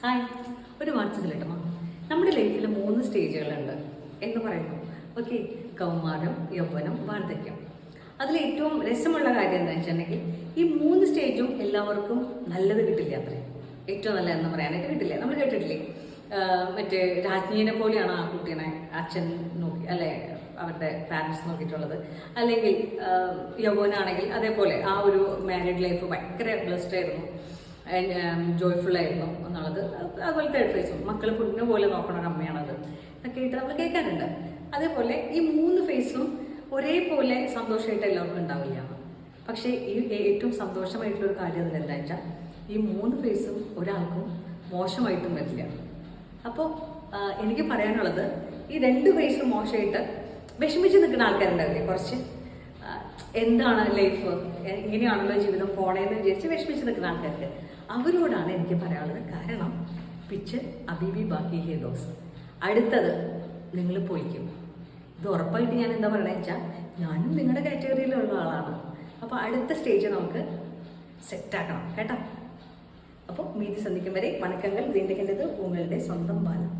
Hi, ഒരു വാട്സപ്പിലിട്ടമ്മ. നമ്മുടെ ലൈഫിൽ 3 സ്റ്റേജുകളുണ്ട് എന്ന് പറയുന്നു. ഓക്കെ, കൗമാരം, യൗവനം, വാർദ്ധക്യം. അതിലേറ്റവും രസമുള്ള കാര്യം എന്താ വെച്ചിട്ടുണ്ടെങ്കിൽ ഈ 3 സ്റ്റേജും എല്ലാവർക്കും നല്ലത് കിട്ടില്ല. അത്രയും ഏറ്റവും നല്ല എന്ന് പറയാനായിട്ട് കിട്ടില്ല. നമ്മൾ കേട്ടിട്ടില്ലേ, മറ്റേ രാജ്ഞീനെ പോലെയാണ് ആ കുട്ടീനെ അച്ഛൻ നോക്കി അല്ലെ അവരുടെ പാരൻസ് നോക്കിയിട്ടുള്ളത്. അല്ലെങ്കിൽ യൗവനാണെങ്കിൽ അതേപോലെ ആ ഒരു മാരീഡ് ലൈഫ് ഭയങ്കര ബ്ലെസ്ഡ് ആയിരുന്നു, ജോയ്ഫുൾ ആയിരുന്നു എന്നുള്ളത്. അതുപോലത്തെ അഡ്വൈസും മക്കൾ കുഞ്ഞു പോലെ നോക്കണ ഒരു അമ്മയാണത് എന്നൊക്കെ ആയിട്ട് നമ്മൾ കേൾക്കാറുണ്ട്. അതേപോലെ ഈ 3 ഫേസും ഒരേപോലെ സന്തോഷമായിട്ട് എല്ലാവർക്കും ഉണ്ടാവില്ല. പക്ഷേ ഈ ഏറ്റവും സന്തോഷമായിട്ടുള്ളൊരു കാര്യം അതിലെന്താ വെച്ചാൽ ഈ 3 ഫേസും ഒരാൾക്കും മോശമായിട്ടും വരില്ല. അപ്പോൾ എനിക്ക് പറയാനുള്ളത്, ഈ 2 ഫേസും മോശമായിട്ട് വിഷമിച്ച് നിൽക്കുന്ന ആൾക്കാരുണ്ടാവില്ലേ, കുറച്ച് എന്താണ് ലൈഫ്, ഇങ്ങനെയാണല്ലോ ജീവിതം പോണേന്ന് വിചാരിച്ച് വിഷമിച്ച് നിൽക്കുന്ന ആൾക്കാർക്ക്, അവരോടാണ് എനിക്ക് പറയാനുള്ളത്. കാരണം പിച്ച് അബീബി ബാക്കി ഹേ ദോസ്, അടുത്തത് നിങ്ങൾ പൊളിക്കും. ഇത് ഉറപ്പായിട്ട് ഞാൻ എന്താ പറയണതെന്ന് വെച്ചാൽ ഞാനും നിങ്ങളുടെ കാറ്റഗറിയിലുള്ള ആളാണ്. അപ്പോൾ അടുത്ത സ്റ്റേജ് നമുക്ക് സെറ്റാക്കണം കേട്ടോ. അപ്പോൾ മീതി സന്ധിക്കും വരെ വണക്കങ്ങൾ വീണ്ടും ഉങ്ങളുടെ സ്വന്തം ബാലം.